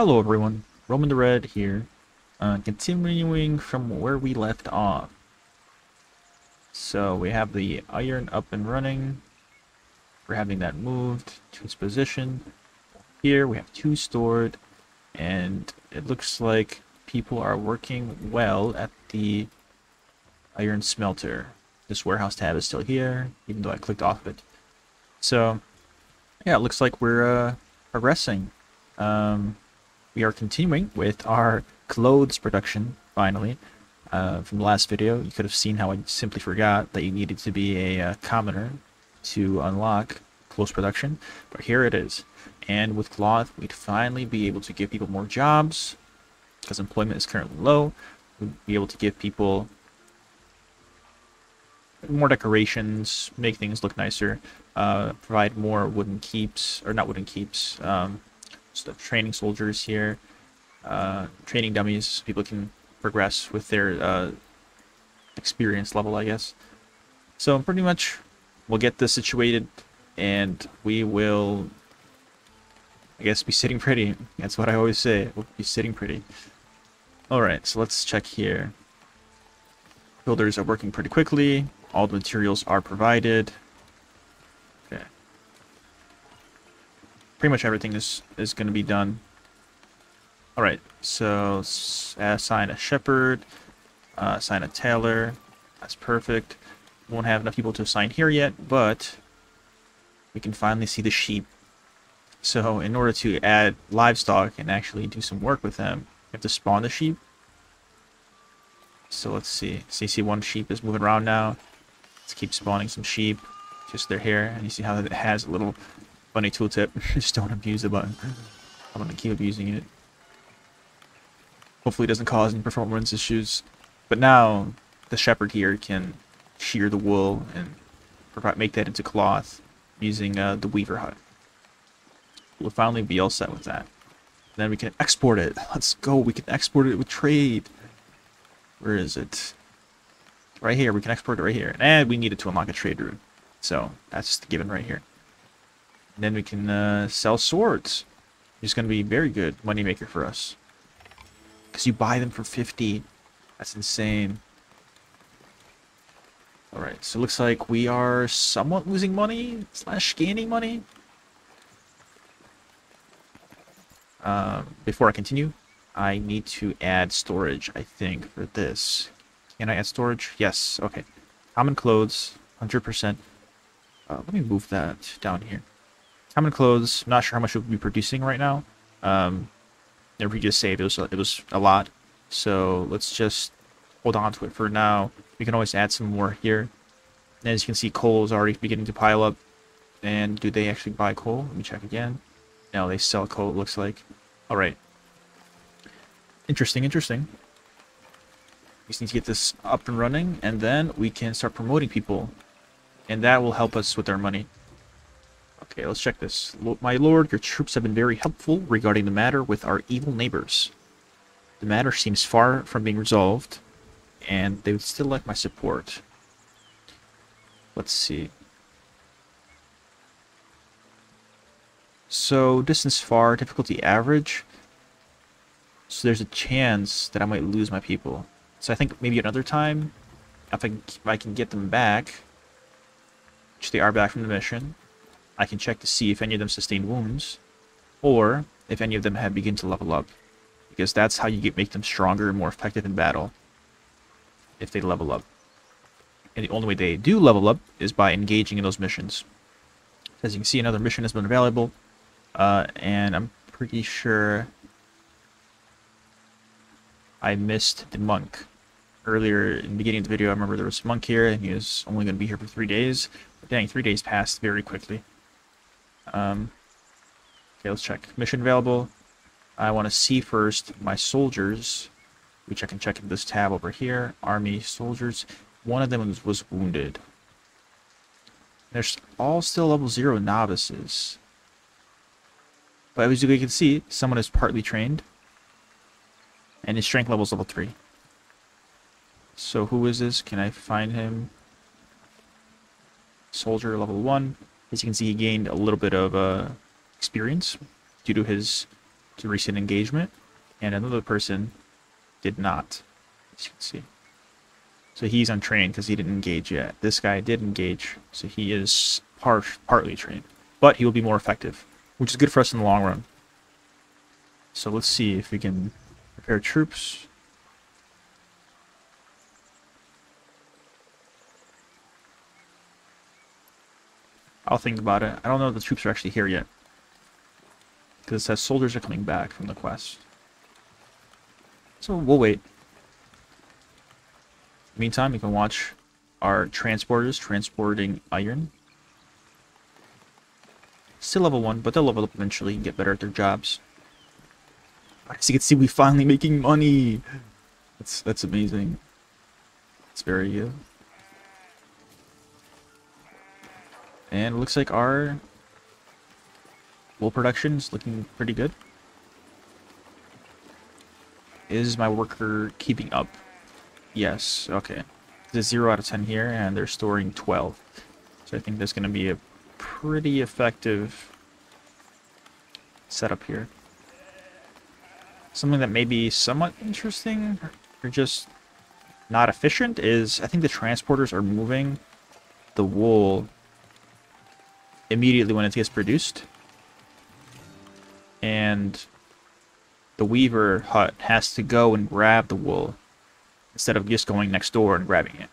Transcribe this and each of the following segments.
Hello everyone, Roman the Red here, continuing from where we left off. So we have the iron up and running. We're having that moved to its position. Here we have two stored, and it looks like people are working well at the iron smelter. This warehouse tab is still here, even though I clicked off it. So yeah, it looks like we're progressing. We are continuing with our clothes production, finally. From the last video, you could have seen how I simply forgot that you needed to be a commoner to unlock clothes production, but here it is. And with cloth, we'd finally be able to give people more jobs, because employment is currently low. We'd be able to give people more decorations, make things look nicer, provide more wooden keeps, or not wooden keeps, so training soldiers here, training dummies, so people can progress with their experience level, I guess. So pretty much we'll get this situated and we will, I guess, be sitting pretty. That's what I always say, we'll be sitting pretty. Alright, so let's check here. Builders are working pretty quickly. All the materials are provided. Okay. Pretty much everything is going to be done. Alright, so assign a shepherd, assign a tailor. That's perfect. Won't have enough people to assign here yet, but we can finally see the sheep. So in order to add livestock and actually do some work with them, you have to spawn the sheep. So let's see. So you see one sheep is moving around now. Let's keep spawning some sheep. Just they're here, and you see how it has a little funny tooltip. Just don't abuse the button. I'm gonna keep abusing it. Hopefully it doesn't cause any performance issues. But now the shepherd here can shear the wool and make that into cloth using the weaver hut. We'll finally be all set with that. Then we can export it. Let's go. We can export it with trade. Where is it? Right here. We can export it right here. And we needed to unlock a trade route. So that's just a given right here. And then we can sell swords. It's going to be a very good moneymaker for us. Because you buy them for 50. That's insane. Alright, so it looks like we are somewhat losing money / gaining money. Before I continue, I need to add storage, I think, for this. Can I add storage? Yes, okay. Common clothes, 100%. Let me move that down here. Common clothes, I'm not sure how much we'll be producing right now. The previous save, it was a lot. So let's just hold on to it for now. We can always add some more here. And as you can see, coal is already beginning to pile up. And do they actually buy coal? Let me check again. No, they sell coal, it looks like. Alright. Interesting, interesting. We just need to get this up and running, and then we can start promoting people. And that will help us with our money. Okay, let's check this. My lord, your troops have been very helpful regarding the matter with our evil neighbors. The matter seems far from being resolved, and they would still like my support. Let's see. So, distance far, difficulty average. So there's a chance that I might lose my people. So I think maybe another time, if I can get them back, which they are back from the mission, I can check to see if any of them sustained wounds, or if any of them have begun to level up. Because that's how you make them stronger and more effective in battle, if they level up. And the only way they do level up is by engaging in those missions. As you can see, another mission has been available, and I'm pretty sure I missed the monk. Earlier in the beginning of the video, I remember there was a monk here, and he was only going to be here for 3 days. But dang, 3 days passed very quickly. Okay, let's check. Mission available. I want to see first my soldiers, which I can check in this tab over here. Army soldiers. One of them was wounded. They're all still level 0 novices. But as you can see, someone is partly trained. And his strength level is level 3. So who is this? Can I find him? Soldier level 1. As you can see, he gained a little bit of experience due to his to recent engagement, and another person did not, as you can see. So he's untrained because he didn't engage yet. This guy did engage, so he is partly trained. But he will be more effective, which is good for us in the long run. So let's see if we can prepare troops. I'll think about it. I don't know if the troops are actually here yet, because it says soldiers are coming back from the quest. So we'll wait. Meantime, you can watch our transporters transporting iron. Still level 1, but they'll level up eventually and get better at their jobs. As you can see, we finally making money. That's amazing. It's very good. And it looks like our wool production is looking pretty good. Is my worker keeping up? Yes, okay. There's 0 out of 10 here, and they're storing 12. So I think there's going to be a pretty effective setup here. Something that may be somewhat interesting, or just not efficient, is I think the transporters are moving the wool immediately when it gets produced. And the weaver hut has to go and grab the wool instead of just going next door and grabbing it.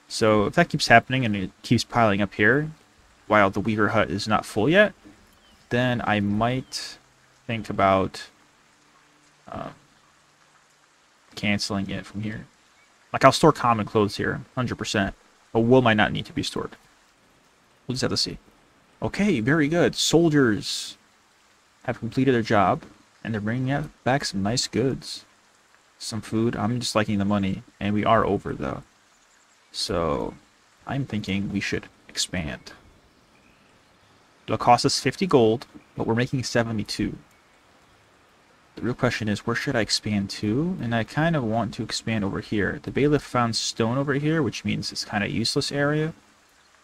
So if that keeps happening and it keeps piling up here while the weaver hut is not full yet, then I might think about canceling it from here. Like, I'll store common clothes here, 100%, but wool might not need to be stored. We'll just have to see. Okay, very good. Soldiers have completed their job, and they're bringing back some nice goods. Some food. I'm just liking the money, and we are over, though. So, I'm thinking we should expand. It'll cost us 50 gold, but we're making 72. The real question is, where should I expand to? And I kind of want to expand over here. The bailiff found stone over here, which means it's kind of useless area.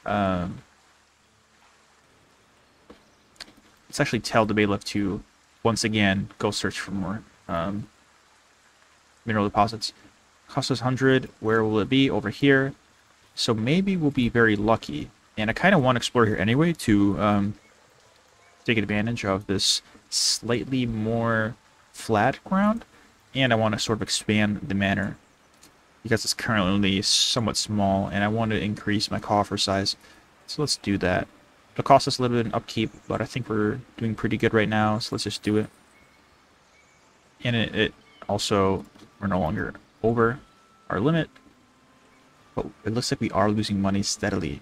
Let's actually tell the bailiff to, once again, go search for more mineral deposits. Cost us 100. Where will it be? Over here. So maybe we'll be very lucky. And I kind of want to explore here anyway to take advantage of this slightly more flat ground. And I want to sort of expand the manor, because it's currently somewhat small, and I want to increase my coffer size. So let's do that. It'll cost us a little bit in upkeep, but I think we're doing pretty good right now, so let's just do it. And it also, we're no longer over our limit, but it looks like we are losing money steadily.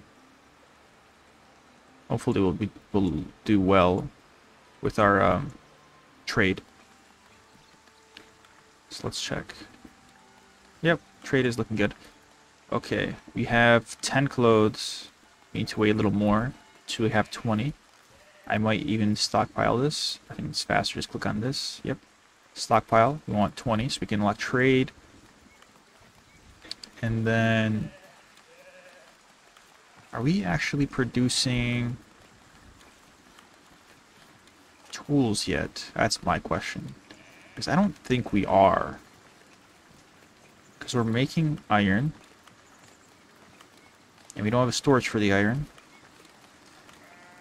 Hopefully we'll do well with our trade. So let's check. Yep, trade is looking good. Okay, we have 10 clothes. We need to wait a little more till we have 20. I might even stockpile this. I think it's faster. Just click on this. Yep. Stockpile. We want 20, so we can unlock trade. And then, are we actually producing tools yet? That's my question. Because I don't think we are. Because we're making iron. And we don't have a storage for the iron.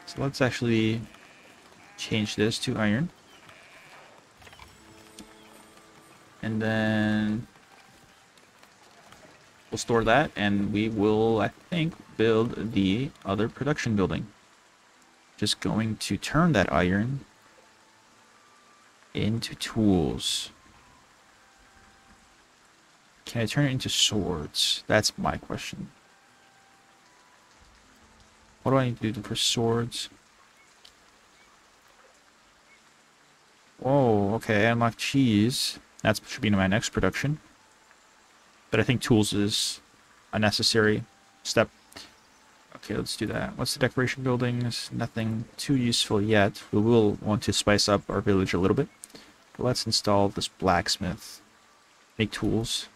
So let's actually change this to iron. And then we'll store that, and we will, I think, build the other production building. Just going to turn that iron into tools. Can I turn it into swords? That's my question. What do I need to do for swords? Whoa, okay, I unlocked cheese. That should be in my next production. But I think tools is a necessary step. Okay, let's do that. What's the decoration buildings? Nothing too useful yet. We will want to spice up our village a little bit. But let's install this blacksmith. Make tools.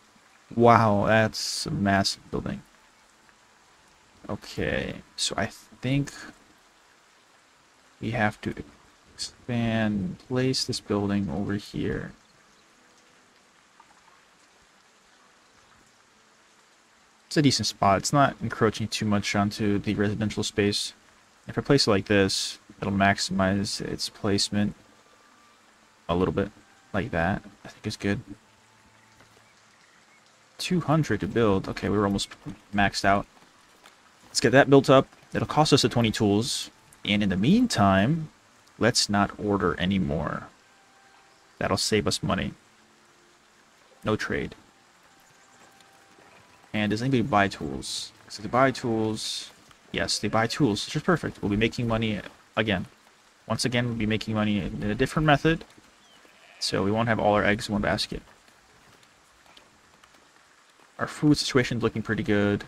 Wow, that's a massive building. Okay, so I think we have to Expand, place this building over here. It's a decent spot. It's not encroaching too much onto the residential space. If I place it like this, it'll maximize its placement a little bit, like that. I think is good. 200 to build. Okay, we were almost maxed out. Let's get that built up. It'll cost us the 20 tools. And in the meantime, let's not order anymore. That'll save us money. No trade. And does anybody buy tools? So they buy tools. Yes, they buy tools, which is perfect. We'll be making money again. Once again, we'll be making money in a different method. So we won't have all our eggs in one basket. Our food situation is looking pretty good.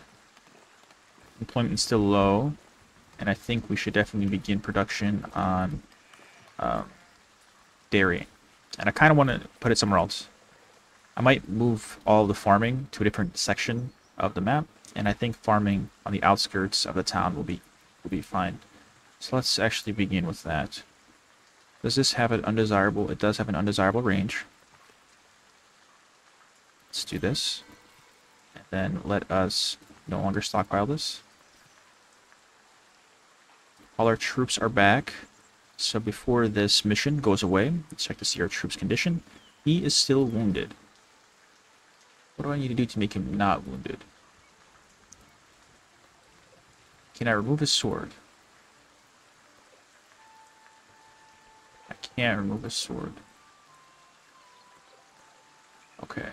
Employment is still low. And I think we should definitely begin production on dairy. And I kind of want to put it somewhere else. I might move all the farming to a different section of the map, and I think farming on the outskirts of the town will be fine. So let's actually begin with that. Does this have an undesirable? It does have an undesirable range. Let's do this. And then let us no longer stockpile this. All our troops are back. So before this mission goes away, let's check to see our troops' condition. He is still wounded. What do I need to do to make him not wounded? Can I remove his sword? I can't remove his sword. Okay.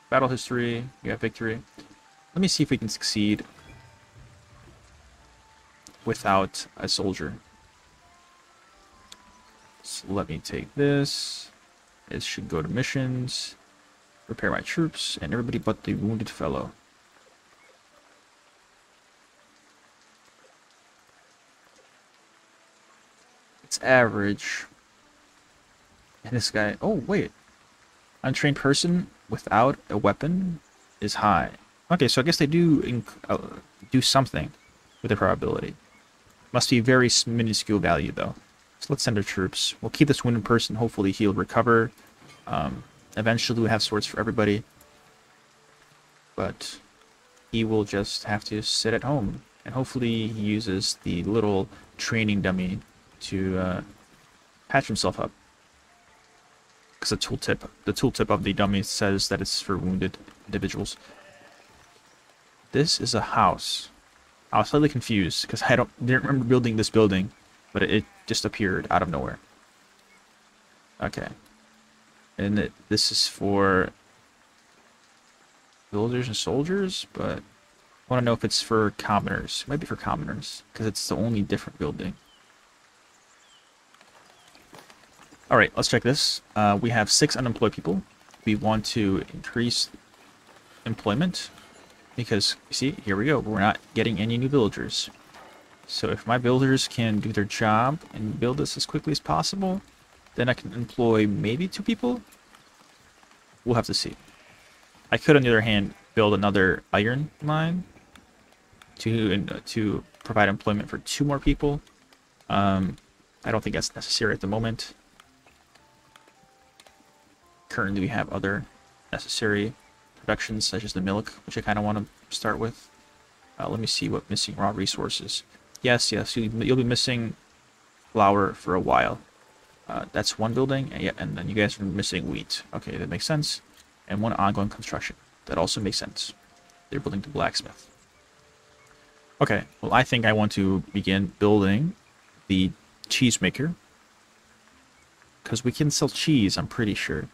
Battle history. We have victory. Let me see if we can succeed without a soldier. So let me take this. It should go to missions. Repair my troops and everybody but the wounded fellow. It's average. And this guy, oh wait. Untrained person without a weapon is high. Okay, so I guess they do do something with the probability. Must be very minuscule value though. So let's send our troops. We'll keep this wounded person. Hopefully he'll recover. Eventually we'll have swords for everybody. But he will just have to sit at home. And hopefully he uses the little training dummy to patch himself up. Because the tooltip of the dummy says that it's for wounded individuals. This is a house. I was slightly confused because I didn't remember building this building, but it just appeared out of nowhere. Okay. And this is for villagers and soldiers, but I want to know if it's for commoners. It might be for commoners, because it's the only different building. Alright, let's check this. We have 6 unemployed people. We want to increase employment, because, you see, here we go. We're not getting any new villagers. So if my builders can do their job and build this as quickly as possible, then I can employ maybe 2 people. We'll have to see. I could, on the other hand, build another iron mine to provide employment for 2 more people. I don't think that's necessary at the moment. Currently, we have other necessary productions, such as the milk, which I kind of want to start with. Let me see what missing raw resources. Yes, you'll be missing flour for a while. That's one building, and then you guys are missing wheat. Okay, that makes sense. And 1 ongoing construction. That also makes sense. They're building the blacksmith. Okay, well, I think I want to begin building the cheese maker. Because we can sell cheese, I'm pretty sure.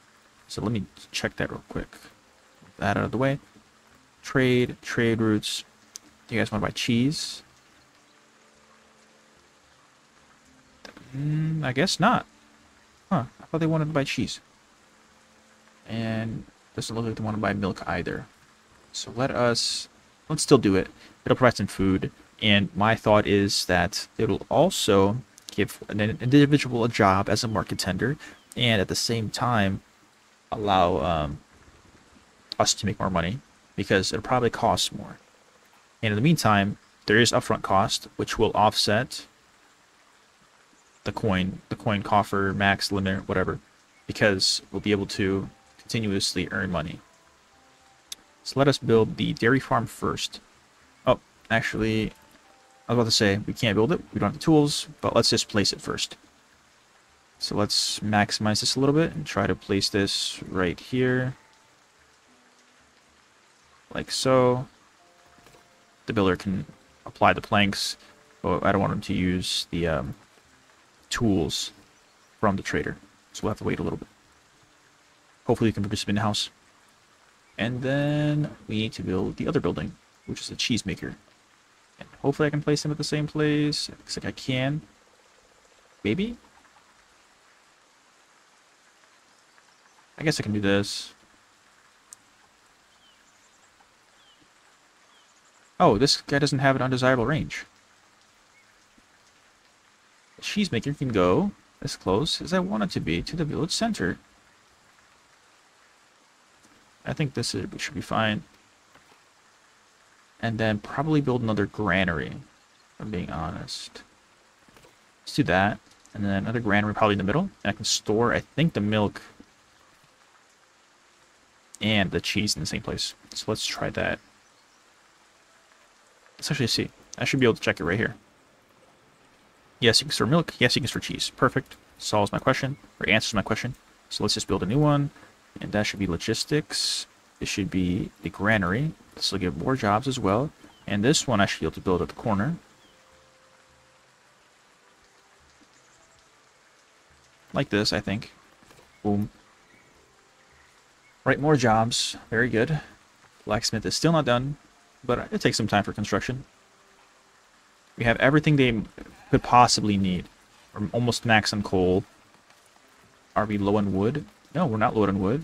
So let me check that real quick. That out of the way. Trade routes. Do you guys want to buy cheese? I guess not. Huh, I thought they wanted to buy cheese. And doesn't look like they want to buy milk either. So let's still do it. It'll provide some food. And my thought is that it'll also give an individual a job as a market tender, and at the same time allow us to make more money, because it'll probably cost more. And in the meantime, there is upfront cost, which will offset the coin coffer max limit, whatever, because we'll be able to continuously earn money. So let us build the dairy farm first. Oh, actually, I was about to say we can't build it. We don't have the tools, but let's just place it first. So let's maximize this a little bit and try to place this right here. Like so. The builder can apply the planks, but I don't want him to use the tools from the trader. So we'll have to wait a little bit. Hopefully we can produce them in-house. And then we need to build the other building, which is a cheese maker. And hopefully I can place them at the same place. Looks like I can. Maybe? I guess I can do this. Oh, this guy doesn't have an undesirable range. The cheese maker can go as close as I want it to be to the village center. I think this should be fine. And then probably build another granary, if I'm being honest. Let's do that. And then another granary probably in the middle. And I can store, I think, the milk and the cheese in the same place. So let's try that. Let's actually see. I should be able to check it right here. Yes, you can store milk. Yes, you can store cheese. Perfect. Solves my question, or answers my question. So let's just build a new one. And that should be logistics. This should be the granary. This will give more jobs as well. And this one I should be able to build at the corner. Like this, I think. Boom. Right, more jobs. Very good. Blacksmith is still not done, but it takes some time for construction. We have everything they could possibly need. We're almost max on coal. Are we low on wood? No, we're not low on wood.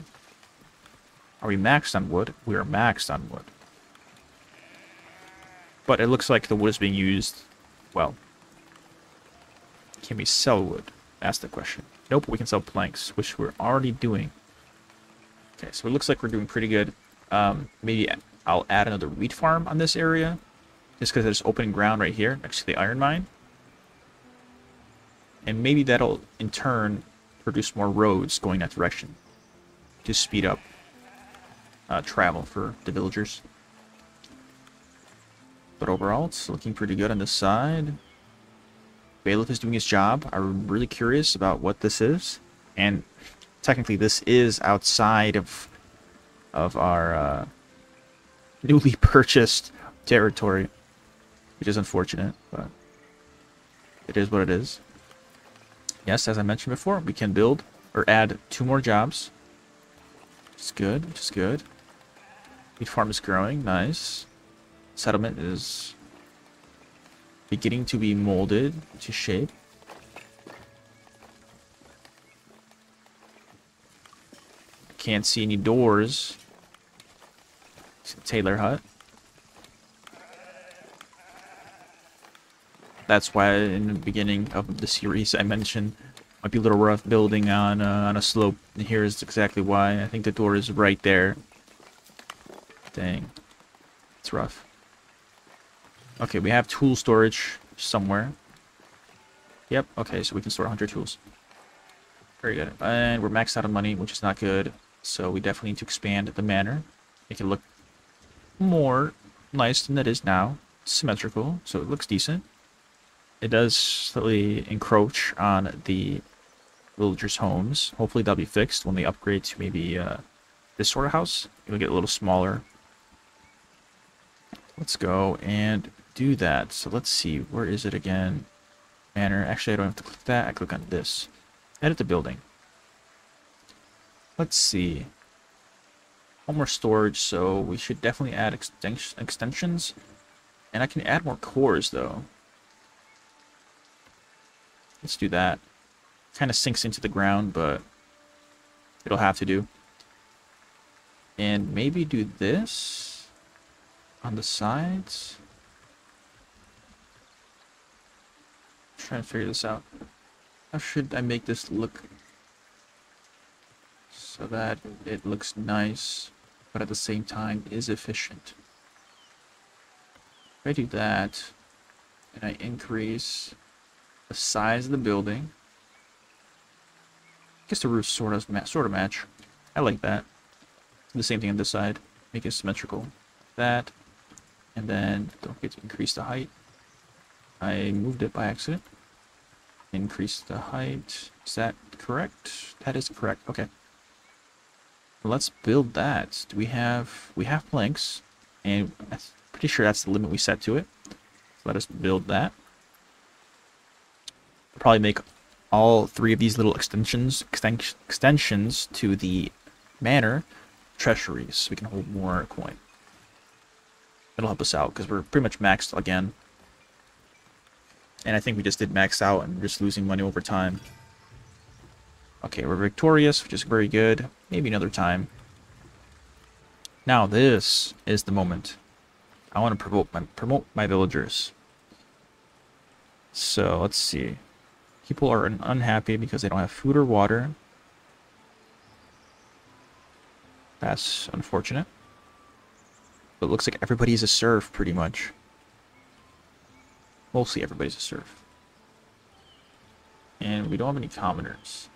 Are we maxed on wood? We are maxed on wood. But it looks like the wood is being used well. Can we sell wood? That's the question. Nope, we can sell planks, which we're already doing. Okay, so it looks like we're doing pretty good. Maybe I'll add another wheat farm on this area, just because there's open ground right here next to the iron mine. And maybe that'll, in turn, produce more roads going that direction to speed up travel for the villagers. But overall, it's looking pretty good on this side. Bailiff is doing his job. I'm really curious about what this is. And technically, this is outside of our newly purchased territory, which is unfortunate, but it is what it is. Yes, as I mentioned before, we can build or add 2 more jobs. Which is good, which is good. Wheat farm is growing, nice. Settlement is beginning to be molded to shape. I can't see any doors. It's a tailor hut. That's why in the beginning of the series I mentioned might be a little rough building on a slope. And here is exactly why. I think the door is right there. Dang. It's rough. Okay, we have tool storage somewhere. Yep, okay, so we can store 100 tools. Very good. And we're maxed out on money, which is not good. So we definitely need to expand the manor. Make it look more nice than it is now. It's symmetrical, so it looks decent. It does slightly encroach on the villagers' homes. Hopefully that'll be fixed when they upgrade to maybe this sort of house. It'll get a little smaller. Let's go and do that. So let's see, where is it again? Manor. Actually, I don't have to click that. I click on this. Edit the building. Let's see. One more storage, so we should definitely add extensions. And I can add more cores, though. Let's do that. Kind of sinks into the ground, but it'll have to do. And maybe do this on the sides. Trying to figure this out. How should I make this look so that it looks nice, but at the same time is efficient? If I do that, and I increase the size of the building, guess the roofs sort of match. I like that. The same thing on this side. Make it symmetrical. That. And then don't forget to increase the height. I moved it by accident. Increase the height. Is that correct? That is correct. Okay. Let's build that. Do we have planks, and I'm pretty sure that's the limit we set to it. So let us build that. We'll probably make all 3 of these little extensions to the manor treasuries so we can hold more coin. It'll help us out because we're pretty much maxed again. And I think we just did max out and just losing money over time. Okay, we're victorious, which is very good. Maybe another time. Now this is the moment. I want to promote my villagers. So let's see. People are unhappy because they don't have food or water. That's unfortunate. But it looks like everybody's a serf, pretty much. Mostly everybody's a serf. And we don't have any commoners.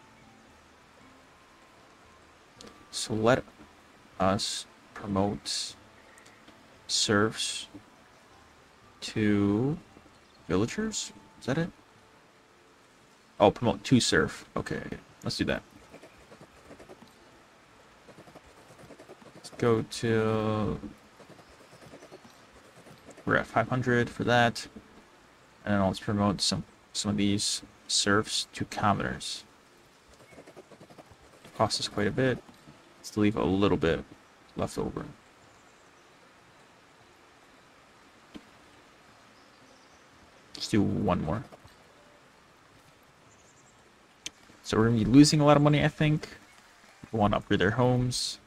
So let us promote serfs to villagers? Is that it? Oh, promote to serf. Okay, let's do that. Let's go to... We're at 500 for that. And then let's promote some of these serfs to commoners. It costs us quite a bit. Let's leave a little bit left over. Let's do one more. So we're going to be losing a lot of money, I think. We want to upgrade their homes.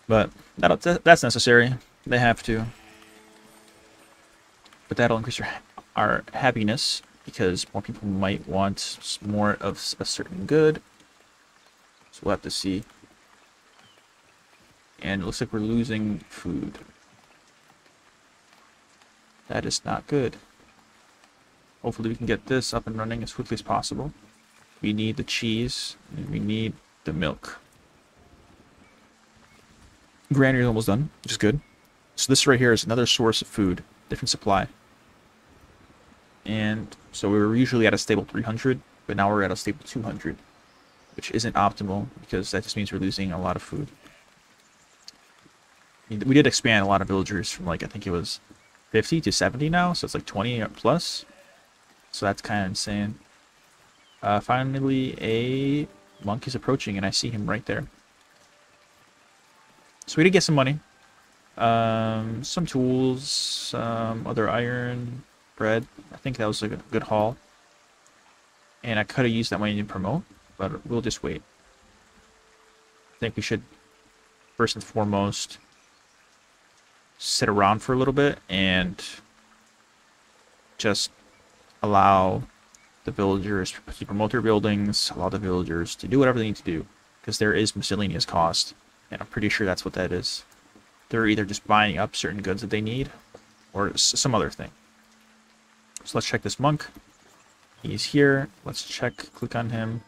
But that's necessary. They have to. But that'll increase our happiness because more people might want more of a certain good. So we'll have to see. And it looks like we're losing food. That is not good. Hopefully we can get this up and running as quickly as possible. We need the cheese, and we need the milk. Granary is almost done, which is good. So this right here is another source of food, different supply. And so we were usually at a stable 300, but now we're at a stable 200. Which isn't optimal, because that just means we're losing a lot of food. We did expand a lot of villagers from, like, I think it was 50 to 70 now, so it's like 20 plus. So that's kind of insane. Finally, a monk is approaching, and I see him right there. So we did get some money. Some tools, some other iron, bread. I think that was a good haul. And I could have used that money to promote, but we'll just wait. I think we should, first and foremost, sit around for a little bit and just allow the villagers to promote their buildings, allow the villagers to do whatever they need to do, because there is miscellaneous cost, and I'm pretty sure that's what that is. They're either just buying up certain goods that they need, or some other thing. So let's check this monk. He's here. Let's check, click on him.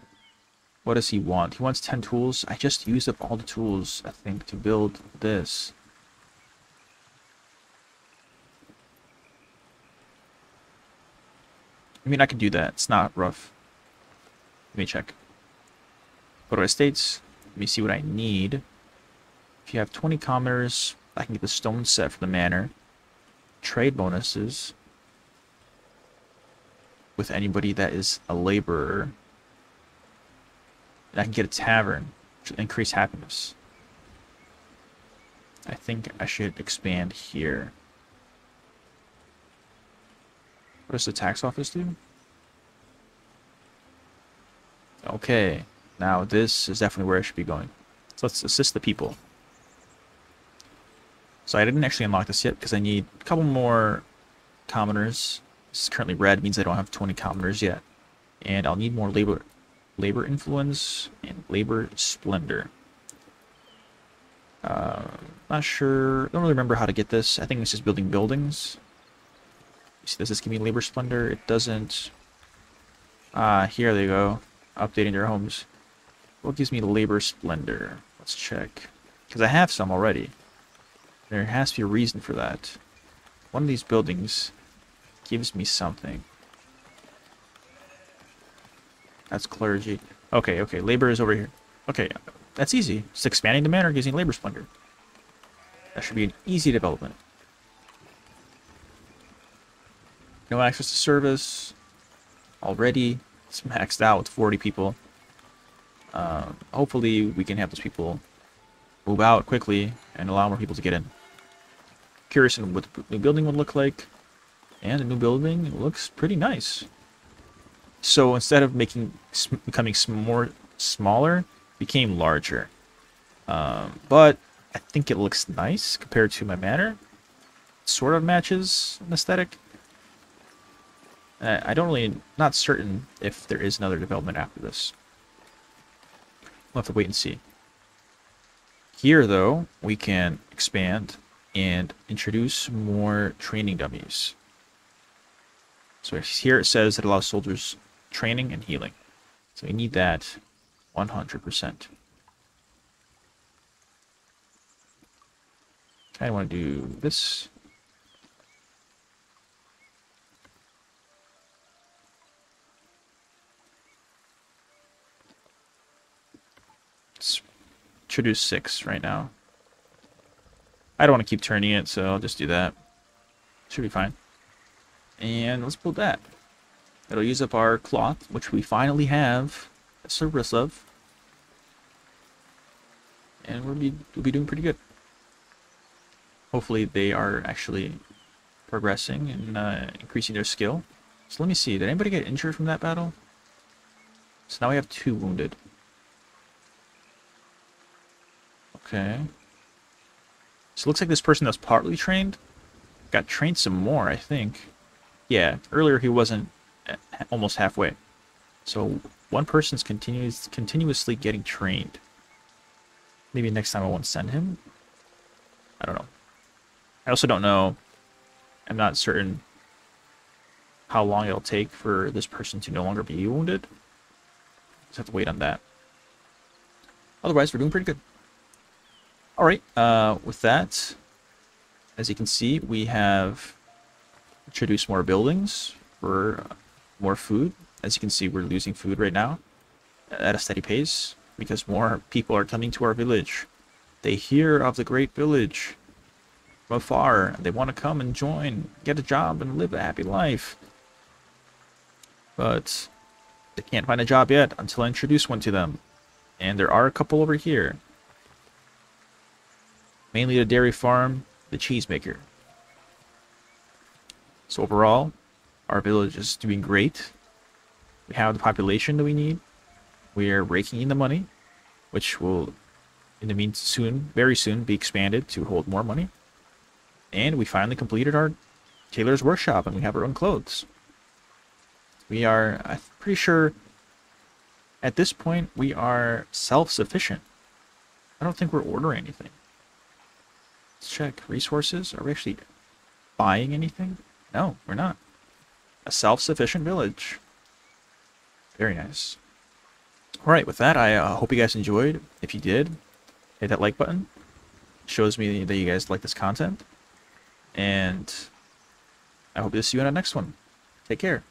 What does he want? He wants 10 tools. I just used up all the tools, I think, to build this. I mean, I can do that. It's not rough. Let me check. Go to estates. Let me see what I need. If you have 20 commoners, I can get the stone set for the manor. Trade bonuses with anybody that is a laborer. And I can get a tavern to increase happiness. I think I should expand here. What does the tax office do? Okay, now this is definitely where I should be going. So let's assist the people. So I didn't actually unlock this yet because I need a couple more commoners. This is currently red, means I don't have 20 commoners yet. And I'll need more labor influence and labor splendor. Not sure, don't really remember how to get this. I think it's just building buildings. See, does this give me labor splendor? It doesn't. Here they go. Updating their homes. What gives me labor splendor? Let's check. Because I have some already. There has to be a reason for that. One of these buildings gives me something. That's clergy. Okay, okay. Labor is over here. Okay, that's easy. Just expanding the manor gives me labor splendor. That should be an easy development. No access to service. Already. It's maxed out with 40 people. Hopefully we can have those people move out quickly and allow more people to get in. Curious on what the new building would look like. And the new building looks pretty nice. So instead of becoming smaller, became larger. But I think it looks nice compared to my manor. Sort of matches an aesthetic. I don't really, not certain if there is another development after this. We'll have to wait and see. Here, though, we can expand and introduce more training dummies. So here it says it allows soldiers training and healing. So we need that 100%. I want to do this. Let's introduce 6 right now. I don't want to keep turning it, so I'll just do that. Should be fine. And let's build that. It'll use up our cloth, which we finally have a surplus of. And we'll be doing pretty good. Hopefully they are actually progressing and increasing their skill. So let me see, did anybody get injured from that battle? So now we have 2 wounded. Okay. So it looks like this person that's partly trained got trained some more, I think. Yeah, earlier he wasn't almost halfway. So one person's continuously getting trained. Maybe next time I won't send him. I don't know. I also don't know. I'm not certain how long it'll take for this person to no longer be wounded. Just have to wait on that. Otherwise, we're doing pretty good. Alright, with that, as you can see, we have introduced more buildings for more food. As you can see, we're losing food right now at a steady pace because more people are coming to our village. They hear of the great village from afar. They want to come and join, get a job, and live a happy life. But they can't find a job yet until I introduce one to them. And there are a couple over here. Mainly the dairy farm, the cheesemaker. So overall, our village is doing great. We have the population that we need. We are raking in the money, which will, in the meantime, soon, very soon, be expanded to hold more money. And we finally completed our tailor's workshop, and we have our own clothes. We are, I'm pretty sure, at this point, we are self-sufficient. I don't think we're ordering anything. Let's check resources. Are we actually buying anything? No, we're not. A self-sufficient village. Very nice. Alright, with that, I hope you guys enjoyed. If you did, hit that like button. It shows me that you guys like this content. And I hope to see you in the next one. Take care.